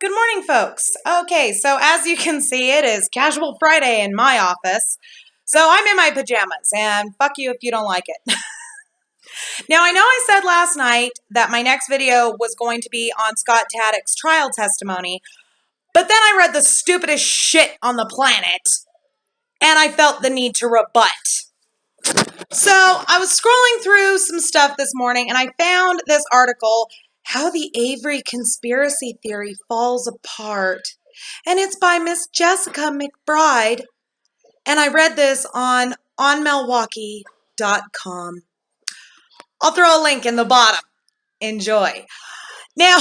Good morning, folks. Okay, so as you can see, it is Casual Friday in my office. So I'm in my pajamas, and fuck you if you don't like it. Now, I know I said last night that my next video was going to be on Scott Taddick's trial testimony, but then I read the stupidest shit on the planet, and I felt the need to rebut. So I was scrolling through some stuff this morning, and I found this article, How the Avery Conspiracy Theory Falls Apart. And it's by Miss Jessica McBride. And I read this on onmilwaukee.com. I'll throw a link in the bottom. Enjoy. Now,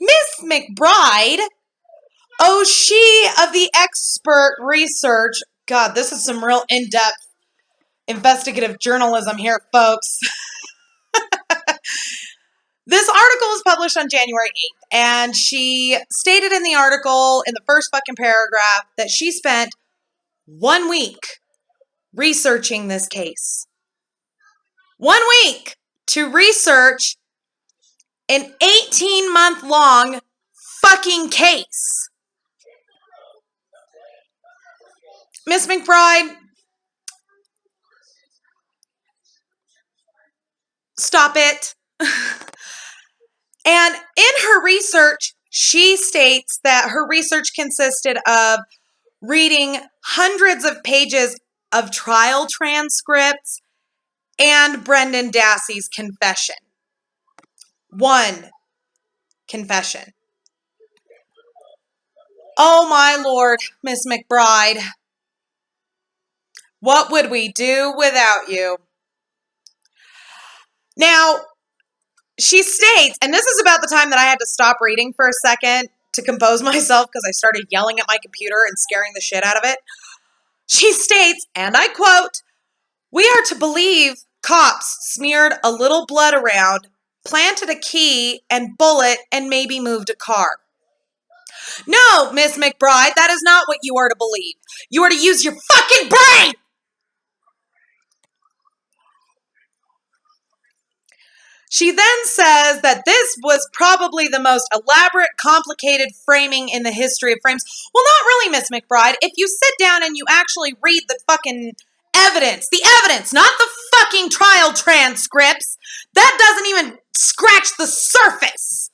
Miss McBride, she of the expert research. God, this is some real in-depth investigative journalism here, folks. This article was published on January 8th, and she stated in the article, in the first fucking paragraph, that she spent 1 week researching this case. 1 week to research an 18-month-long fucking case. Miss McBride, stop it. And in her research, she states that her research consisted of reading hundreds of pages of trial transcripts and Brendan Dassey's confession. One confession. Oh my Lord, Miss McBride. What would we do without you? Now, she states, and this is about the time that I had to stop reading for a second to compose myself because I started yelling at my computer and scaring the shit out of it. She states, and I quote, "We are to believe cops smeared a little blood around, planted a key and bullet, and maybe moved a car." No, Miss McBride, that is not what you are to believe. You are to use your fucking brain! She then says that this was probably the most elaborate, complicated framing in the history of frames. Well, not really, Miss McBride. If you sit down and you actually read the fucking evidence, not the fucking trial transcripts, that doesn't even scratch the surface.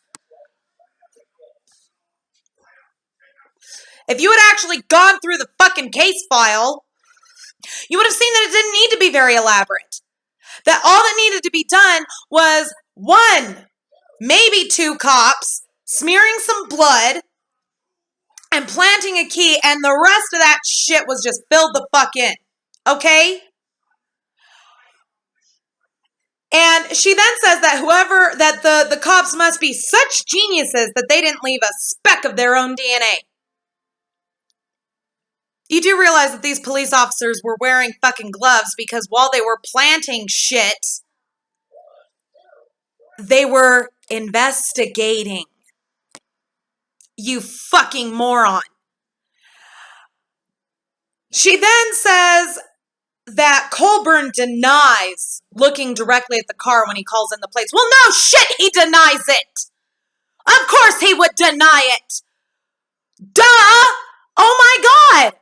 If you had actually gone through the fucking case file, you would have seen that it didn't need to be very elaborate. That all that needed to be done was 1, maybe 2 cops smearing some blood and planting a key, and the rest of that shit was just filled the fuck in. Okay? And she then says that the cops must be such geniuses that they didn't leave a speck of their own DNA. You do realize that these police officers were wearing fucking gloves because while they were planting shit, they were investigating. You fucking moron. She then says that Colburn denies looking directly at the car when he calls in the plates. Well, no shit, he denies it. Of course he would deny it. Duh! Oh my God!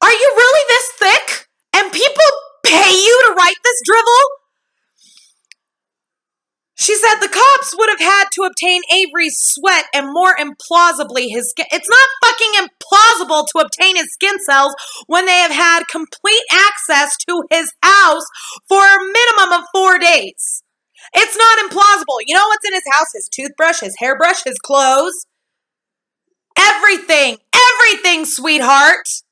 Are you really this thick? And people pay you to write this drivel? She said the cops would have had to obtain Avery's sweat and more implausibly his skin. It's not fucking implausible to obtain his skin cells when they have had complete access to his house for a minimum of 4 days. It's not implausible. You know what's in his house? His toothbrush, his hairbrush, his clothes. Everything. Everything, sweetheart.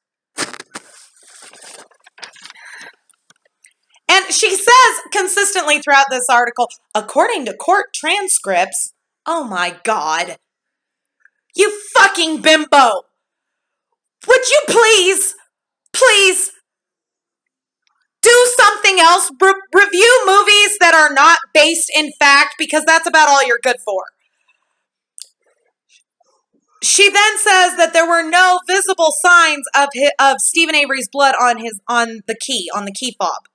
And she says consistently throughout this article, according to court transcripts, oh my God, you fucking bimbo. Would you please do something else? Review movies that are not based in fact, because that's about all you're good for. She then says that there were no visible signs of Stephen Avery's blood on the key fob.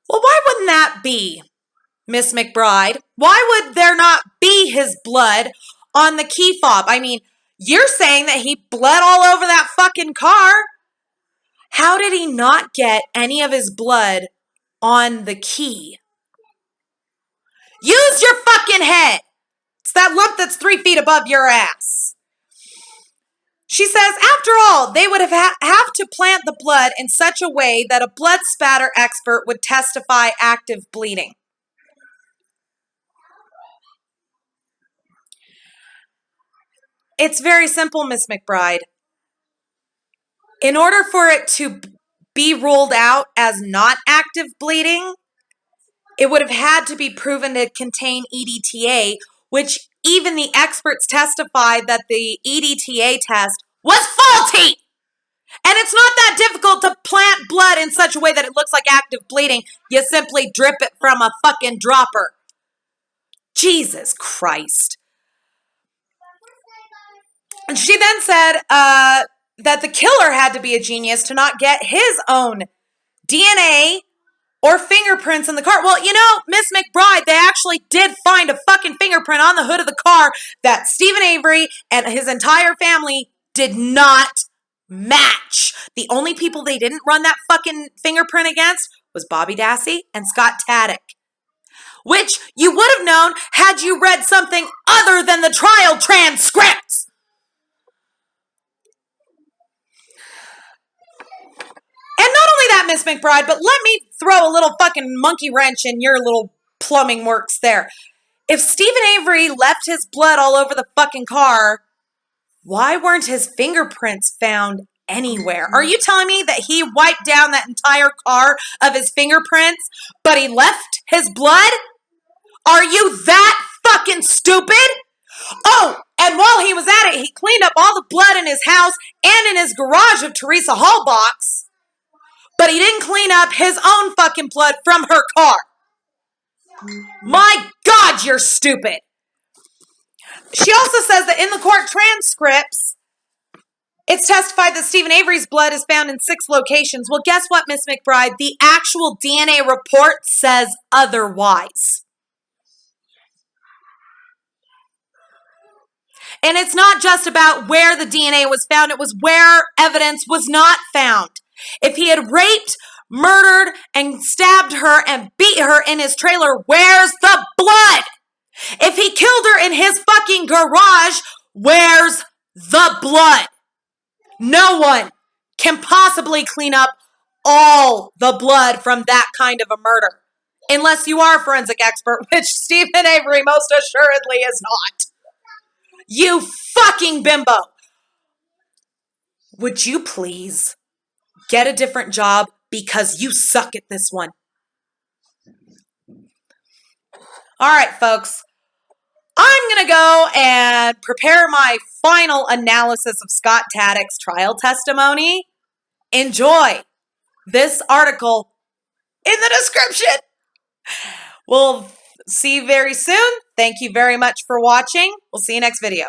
Well, why wouldn't that be, Miss McBride? Why would there not be his blood on the key fob. I mean, you're saying that he bled all over that fucking car. How did he not get any of his blood on the key? Use your fucking head. It's that lump that's 3 feet above your ass. She says, after all, they would have to plant the blood in such a way that a blood spatter expert would testify active bleeding. It's very simple, Miss McBride. In order for it to be ruled out as not active bleeding, it would have had to be proven to contain EDTA, which even the experts testified that the EDTA test was faulty. And it's not that difficult to plant blood in such a way that it looks like active bleeding. You simply drip it from a fucking dropper. Jesus Christ. And she then said that the killer had to be a genius to not get his own DNA or fingerprints in the car. Well, you know, Miss McBride, they actually did find a fucking fingerprint on the hood of the car that Steven Avery and his entire family did not match. The only people they didn't run that fucking fingerprint against was Bobby Dassey and Scott Taddick, which you would have known had you read something other than the trial transcripts. And not only that, Miss McBride, but let me throw a little fucking monkey wrench in your little plumbing works there. If Steven Avery left his blood all over the fucking car, why weren't his fingerprints found anywhere? Are you telling me that he wiped down that entire car of his fingerprints, but he left his blood? Are you that fucking stupid? Oh, and while he was at it, he cleaned up all the blood in his house and in his garage of Teresa Hallbox, but he didn't clean up his own fucking blood from her car. My God, you're stupid. She also says that in the court transcripts, it's testified that Steven Avery's blood is found in 6 locations. Well, guess what, Miss McBride? The actual DNA report says otherwise. And it's not just about where the DNA was found, it was where evidence was not found. If he had raped, murdered, and stabbed her and beat her in his trailer, where's the blood? If he killed her in his fucking garage, where's the blood? No one can possibly clean up all the blood from that kind of a murder. Unless you are a forensic expert, which Steven Avery most assuredly is not. You fucking bimbo. Would you please get a different job because you suck at this one? All right, folks. I'm going to go and prepare my final analysis of Scott Taddick's trial testimony. Enjoy this article in the description. We'll see you very soon. Thank you very much for watching. We'll see you next video.